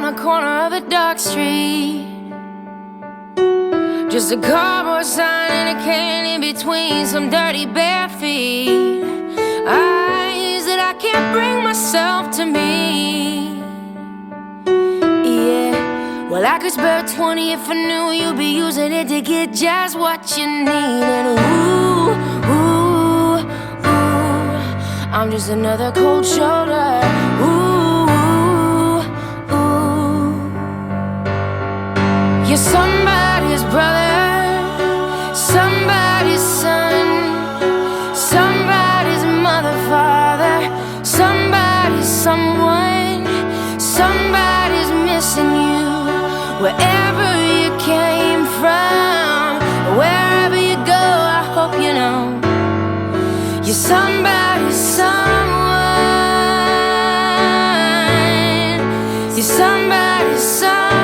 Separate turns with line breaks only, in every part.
the corner of a dark street. Just a cardboard sign and a can in between some dirty bare feet. Eyes that I can't bring myself to meet. Yeah, well I could spare 20 if I knew you'd be using it to get just what you need. And ooh, ooh, ooh, I'm just another cold shoulder. Ooh, ooh, you're somebody's brother, somebody's son, somebody's mother, father, somebody's someone, somebody's missing you. Wherever you came from, wherever you go, I hope you know you're somebody's someone. You're somebody's someone.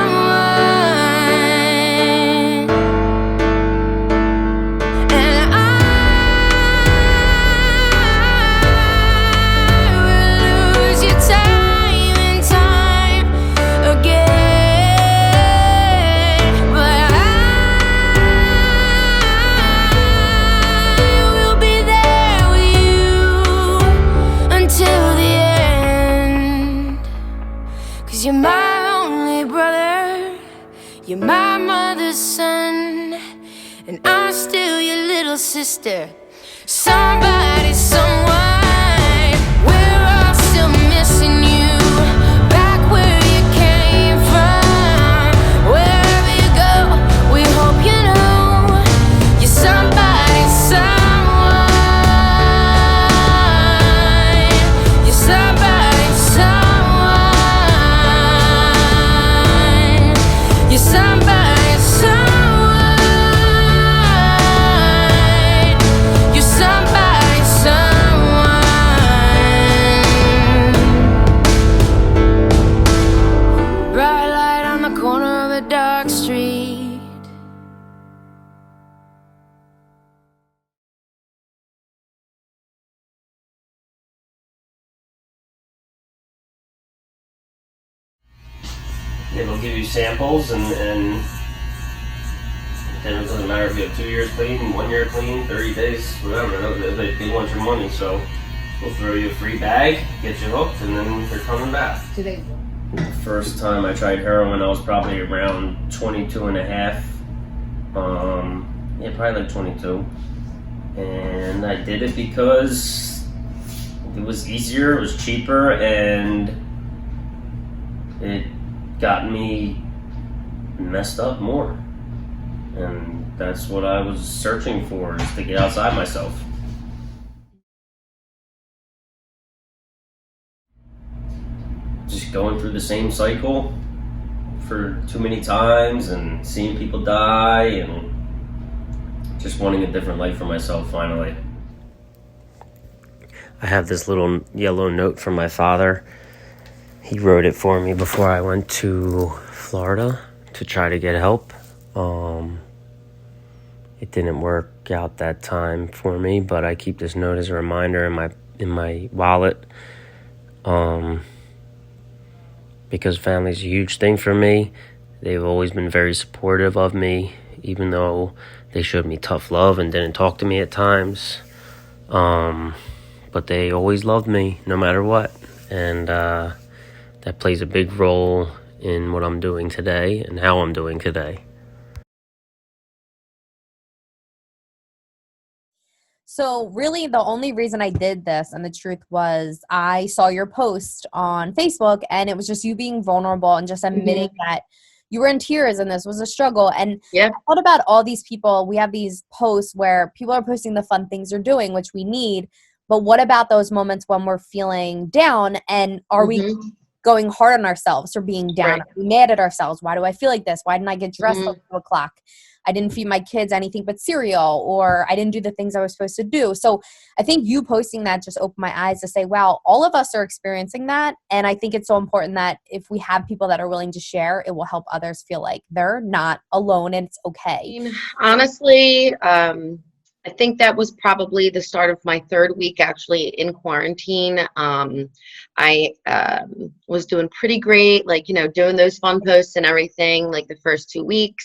And I will lose you time and time again, but I will be there with you until the end. 'Cause you're my only brother, you're my mother's son, and I'm still your little sister. Somebody, someone, we're all still missing you. Back where you came from, wherever you go, we hope you know you're somebody, someone. You're somebody, someone. You're somebody, someone. You're somebody, someone. Bright light on the corner of a dark street.
It'll give you samples, and then it doesn't matter if you have 2 years clean, 1 year clean, 30 days, whatever. They want your money, so we'll throw you a free bag, get you hooked, and then they're coming back.
Do they?
The first time I tried heroin, I was probably around 22 and a half. Yeah, probably like 22. And I did it because it was easier, it was cheaper, and it got me messed up more. And that's what I was searching for, is to get outside myself. Just going through the same cycle for too many times and seeing people die and just wanting a different life for myself finally. I have this little yellow note from my father. He wrote it for me before I went to Florida to try to get help. It didn't work out that time for me, but I keep this note as a reminder in my wallet. Because family's a huge thing for me. They've always been very supportive of me, even though they showed me tough love and didn't talk to me at times. But they always loved me, no matter what. And that plays a big role in what I'm doing today and how I'm doing today.
So really the only reason I did this, and the truth was, I saw your post on Facebook and it was just you being vulnerable and just admitting that you were in tears and this was a struggle. And I thought about all these people. We have these posts where people are posting the fun things they're doing, which we need. But what about those moments when we're feeling down, and are we going hard on ourselves or being down? Are we mad at ourselves? Why do I feel like this? Why didn't I get dressed at 2 o'clock? I didn't feed my kids anything but cereal, or I didn't do the things I was supposed to do. So I think you posting that just opened my eyes to say, wow, all of us are experiencing that. And I think it's so important that if we have people that are willing to share, it will help others feel like they're not alone and it's okay.
Honestly, I think that was probably the start of my third week actually in quarantine. I was doing pretty great, like, doing those fun posts and everything, like the first 2 weeks,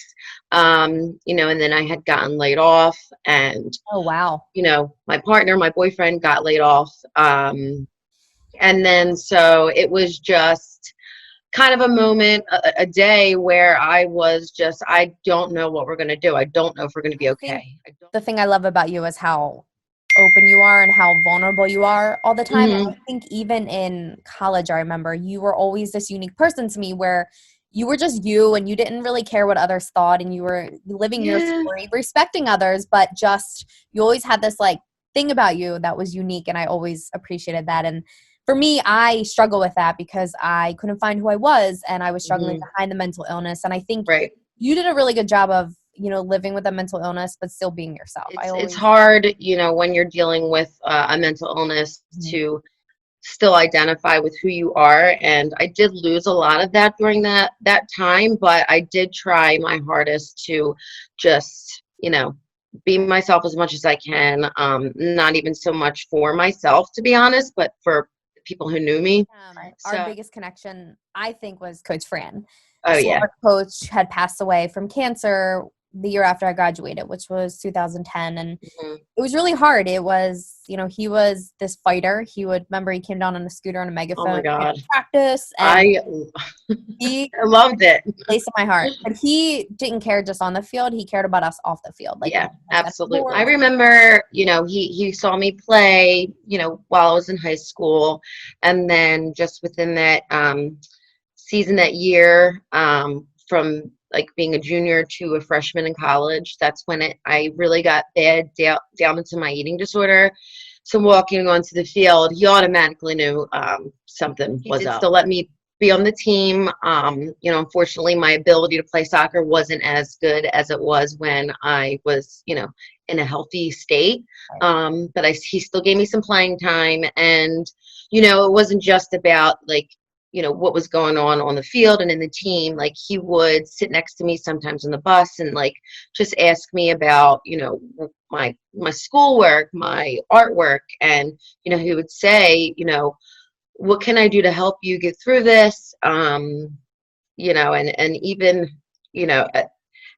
and then I had gotten laid off, and,
Oh, wow.
my partner, my boyfriend got laid off. And then so it was just kind of a moment, a day where I was just, I don't know what we're going to do. I don't know if we're going to be
I think
okay.
the thing I love about you is how open you are and how vulnerable you are all the time. And
Mhm.
I think even in college, I remember you were always this unique person to me where you were just you and you didn't really care what others thought and you were living your
Yeah.
story, respecting others, but just you always had this like thing about you that was unique and I always appreciated that. And for me, I struggle with that because I couldn't find who I was and I was struggling
Mhm.
behind the mental illness. And I think
Right.
you did a really good job of living with a mental illness but still being yourself.
It's hard, when you're dealing with a mental illness
Mhm.
to still identify with who you are. And I did lose a lot of that during that time, but I did try my hardest to just, be myself as much as I can. Not even so much for myself, to be honest, but for the people who knew me.
Our
So,
biggest connection, I think, was Coach Fran.
oh
So
yeah.
our coach had passed away from cancer the year after I graduated, which was 2010, and
Mhm.
it was really hard. It was, he was this fighter. He came down on a scooter and a
Oh my
megaphone at
God.
practice, and
I
he
I loved it.
place in my heart. But he didn't care just on the field. He cared about us off the field. Like,
Yeah,
us at
absolutely. I
sports.
remember, he saw me play, while I was in high school, and then just within that season, that year, from like being a junior to a freshman in college, that's when I really got bad down into my eating disorder. So walking onto the field, he automatically knew something was up. Still let me be on the team. Unfortunately, my ability to play soccer wasn't as good as it was when I was, in a healthy state. But he still gave me some playing time, and it wasn't just about like, what was going on the field and in the team. Like, he would sit next to me sometimes on the bus and like just ask me about, my schoolwork, my artwork, and he would say, what can I do to help you get through this? And even,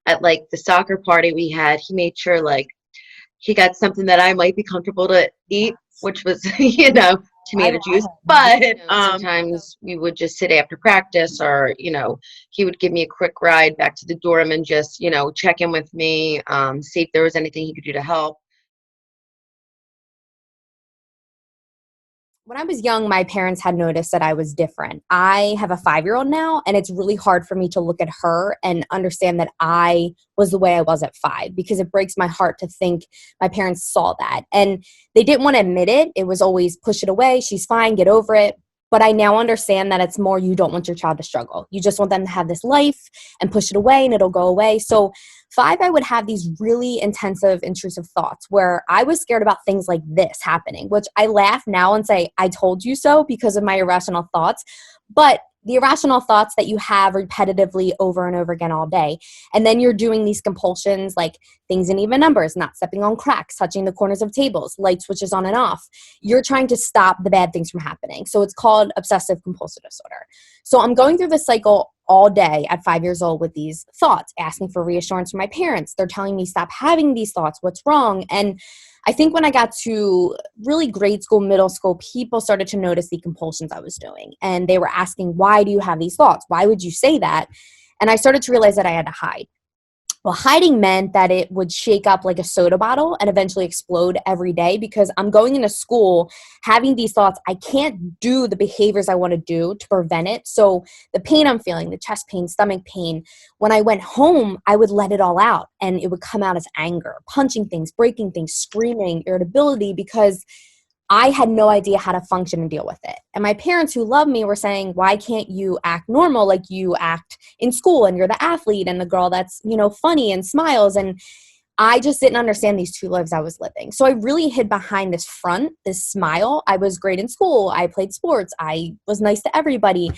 at like the soccer party we had, he made sure like he got something that I might be comfortable to eat, which was,
I
tomato juice.
love
But sometimes we would just sit after practice, or, he would give me a quick ride back to the dorm and just, check in with me, see if there was anything he could do to help.
When I was young, my parents had noticed that I was different. I have a 5-year-old now, and it's really hard for me to look at her and understand that I was the way I was at 5 because it breaks my heart to think my parents saw that. And they didn't want to admit it. It was always push it away. She's fine. Get over it. But I now understand that it's more you don't want your child to struggle. You just want them to have this life and push it away and it'll go away. So 5, I would have these really intensive, intrusive thoughts where I was scared about things like this happening, which I laugh now and say, I told you so because of my irrational thoughts. But the irrational thoughts that you have repetitively over and over again all day. And then you're doing these compulsions like things in even numbers, not stepping on cracks, touching the corners of tables, light switches on and off. You're trying to stop the bad things from happening. So it's called obsessive compulsive disorder. So I'm going through this cycle all day at 5 years old with these thoughts, asking for reassurance from my parents. They're telling me, stop having these thoughts. What's wrong? And I think when I got to really grade school, middle school, people started to notice the compulsions I was doing. And they were asking, why do you have these thoughts? Why would you say that? And I started to realize that I had to hide. Well, hiding meant that it would shake up like a soda bottle and eventually explode every day because I'm going into school having these thoughts. I can't do the behaviors I want to do to prevent it. So the pain I'm feeling, the chest pain, stomach pain, when I went home, I would let it all out and it would come out as anger, punching things, breaking things, screaming, irritability because I had no idea how to function and deal with it. And my parents who love me were saying, why can't you act normal like you act in school and you're the athlete and the girl that's, funny and smiles. And I just didn't understand these two lives I was living. So I really hid behind this front, this smile. I was great in school. I played sports. I was nice to everybody.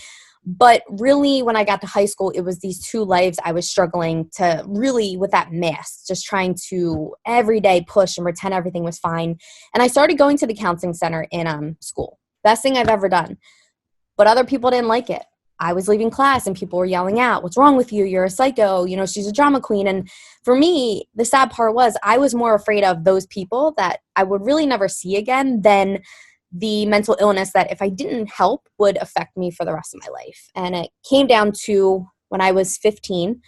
But really, when I got to high school, it was these two lives I was struggling to really with that mask, just trying to every day push and pretend everything was fine. And I started going to the counseling center in school. Best thing I've ever done. But other people didn't like it. I was leaving class and people were yelling out, "What's wrong with you? You're a psycho. You know, she's a drama queen." And for me, the sad part was I was more afraid of those people that I would really never see again than the mental illness that if I didn't help would affect me for the rest of my life. And it came down to when I was 15,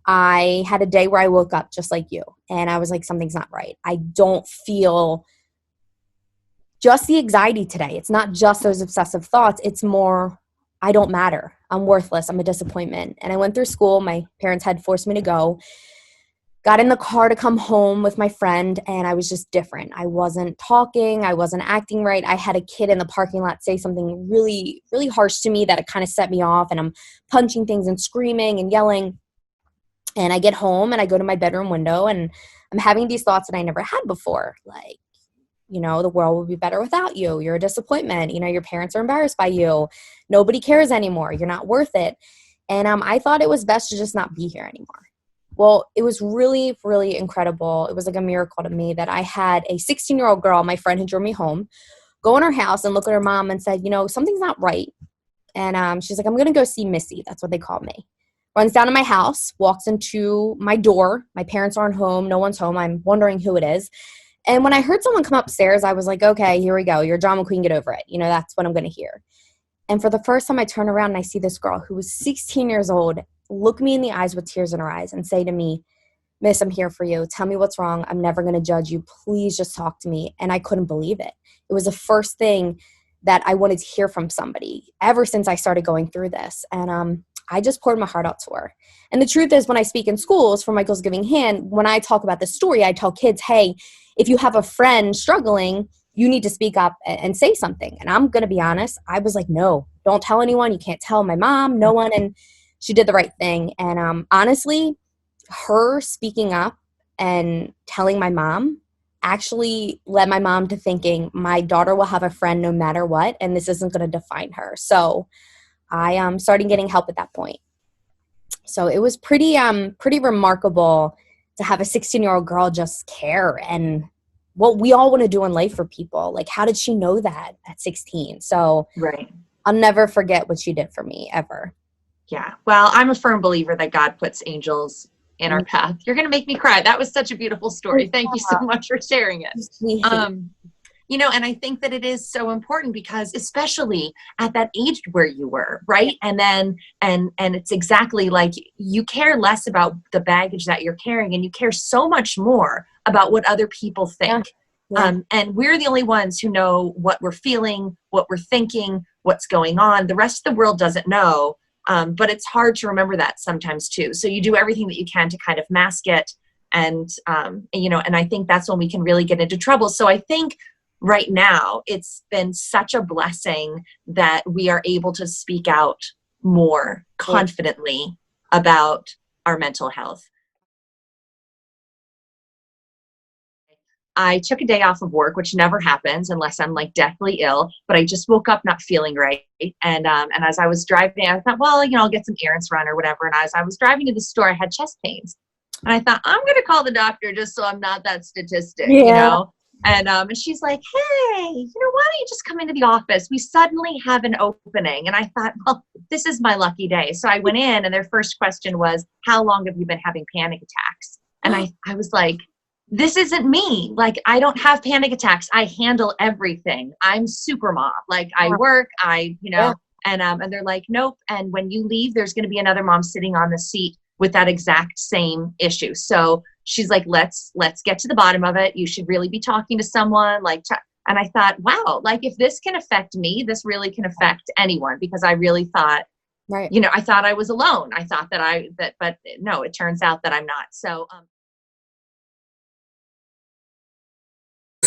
I had a day where I woke up just like you. And I was like, something's not right. I don't feel just the anxiety today. It's not just those obsessive thoughts. It's more, I don't matter. I'm worthless. I'm a disappointment. And I went through school. My parents had forced me to go. Got in the car to come home with my friend, and I was just different. I wasn't talking. I wasn't acting right. I had a kid in the parking lot say something really, really harsh to me that it kind of set me off, and I'm punching things and screaming and yelling. And I get home, and I go to my bedroom window, and I'm having these thoughts that I never had before, like, you know, the world will be better without you. You're a disappointment. You know, your parents are embarrassed by you. Nobody cares anymore. You're not worth it. And I thought it was best to just not be here anymore. Well, it was really, really incredible. It was like a miracle to me that I had a 16-year-old girl, my friend who drove me home, go in her house and look at her mom and said, you know, something's not right. And she's like, I'm going to go see Missy. That's what they call me. Runs down to my house, walks into my door. My parents aren't home. No one's home. I'm wondering who it is. And when I heard someone come upstairs, I was like, okay, here we go. You're a drama queen. Get over it. You know, that's what I'm going to hear. And for the first time, I turn around and I see this girl who was 16 years old look me in the eyes with tears in her eyes and say to me, Miss, I'm here for you. Tell me what's wrong. I'm never going to judge you. Please just talk to me. And I couldn't believe it. It was the first thing that I wanted to hear from somebody ever since I started going through this. And I just poured my heart out to her. And the truth is, when I speak in schools for Michael's Giving Hand, when I talk about this story, I tell kids, hey, if you have a friend struggling, you need to speak up and say something. And I'm going to be honest, I was like, no, don't tell anyone. You can't tell my mom, no one. And she did the right thing. And honestly, her speaking up and telling my mom actually led my mom to thinking my daughter will have a friend no matter what, and this isn't going to define her. So I started getting help at that point. So it was pretty remarkable to have a 16-year-old girl just care and what we all want to do in life for people. Like, how did she know that at 16? So
Right.
I'll never forget what she did for me, ever.
Yeah. Well, I'm a firm believer that God puts angels in our path. You're going to make me cry. That was such a beautiful story. Thank you so much for sharing it. You know, and I think that it is so important because especially at that age where you were, right?
Yeah.
And then, and it's exactly like you care less about the baggage that you're carrying and you care so much more about what other people think.
Yeah.
And we're the only ones who know what we're feeling, what we're thinking, what's going on. The rest of the world doesn't know. But it's hard to remember that sometimes too. So you do everything that you can to kind of mask it. And, you know, and I think that's when we can really get into trouble. So I think right now it's been such a blessing that we are able to speak out more confidently about our mental health. I took a day off of work, which never happens unless I'm like deathly ill, but I just woke up not feeling right. And as I was driving, I thought, well, you know, I'll get some errands run or whatever. And as I was driving to the store, I had chest pains. And I thought, I'm going to call the doctor just so I'm not that statistic, you know? And she's like, hey, you know, why don't you just come into the office? We suddenly have an opening. And I thought, well, this is my lucky day. So I went in and their first question was, how long have you been having panic attacks? And I was like, this isn't me. Like, I don't have panic attacks. I handle everything. I'm super mom. Like, I work, you know, and they're like, nope. And when you leave, there's going to be another mom sitting on the seat with that exact same issue. So she's like, let's get to the bottom of it. You should really be talking to someone like, and I thought, wow, like if this can affect me, this really can affect anyone, because I really thought, you know, I thought I was alone. I thought but no, it turns out that I'm not. So,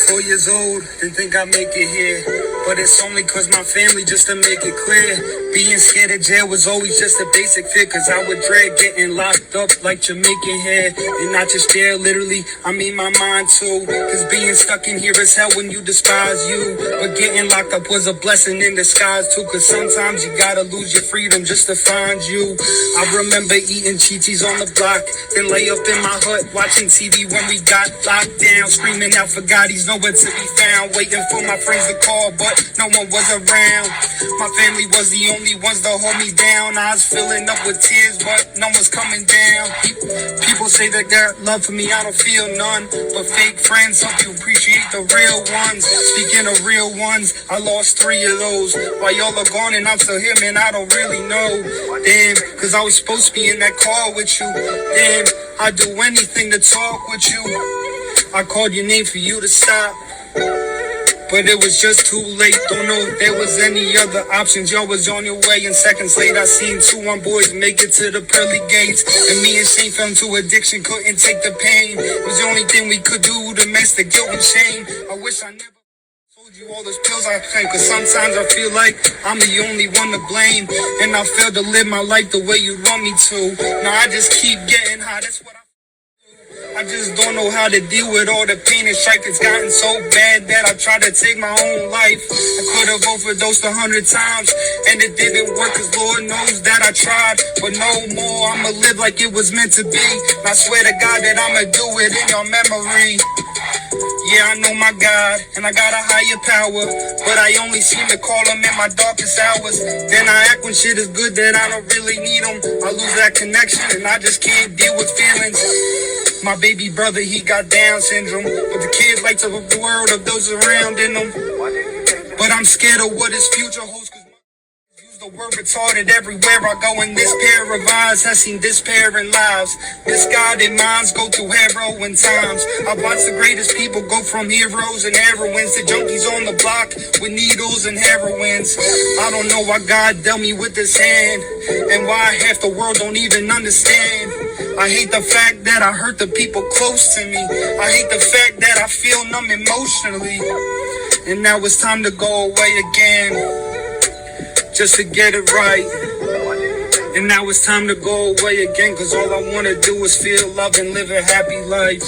4 years old, didn't think I'd make it here. But it's only cause my family, just to make it clear. Being scared of jail was always just a basic fear, cause I would dread getting locked up like Jamaican hair. And not just jail, literally, I mean my mind too. Cause being stuck in here is hell when you despise you. But getting locked up was a blessing in disguise too, cause sometimes you gotta lose your freedom just to find you. I remember eating Chi-Chi's on the block, then lay up in my hut watching TV when we got locked down, screaming out for God, he's nowhere to be found, waiting for my friends to call, but no one was around. My family was the only ones to hold me down. I was filling up with tears, but no one's coming down. People say they got love for me, I don't feel none, but fake friends help you appreciate the real ones. Speaking of real ones, I lost 3 of those. While y'all are gone and I'm still here, man, I don't really know. Damn, cause I was supposed to be in that call with you. Damn, I'd do anything to talk with you. I called your name for you to stop, but it was just too late. Don't know if there was any other options. Y'all was on your way, and seconds later I seen 2 young boys make it to the pearly gates. And me and Shane fell into addiction, couldn't take the pain. It was the only thing we could do to mask the guilt and shame. I wish I never told you all those pills I take, cause sometimes I feel like I'm the only one to blame, and I failed to live my life the way you want me to. Now I just keep getting high, that's what I just don't know how to deal with all the pain and strife. It's gotten so bad that I tried to take my own life. I could have overdosed 100 times, and it didn't work, cause Lord knows that I tried. But no more, I'ma live like it was meant to be. And I swear to God that I'ma do it in your memory. Yeah, I know my God, and I got a higher power, but I only seem to call him in my darkest hours. Then I act when shit is good that I don't really need him. I lose that connection, and I just can't deal with feelings. My baby brother, he got Down syndrome, but the kid lights up the world of those around in him. But I'm scared of what his future holds, cause use the word retarded everywhere I go, and this pair of eyes has seen despair in lives. Misguided minds go through harrowing times. I've watched the greatest people go from heroes and heroines to junkies on the block with needles and heroines. I don't know why God dealt me with this hand, and why half the world don't even understand. I hate the fact that I hurt the people close to me. I hate the fact that I feel numb emotionally. And now it's time to go away again, just to get it right. And now it's time to go away again, cause all I wanna do is feel love and live a happy life.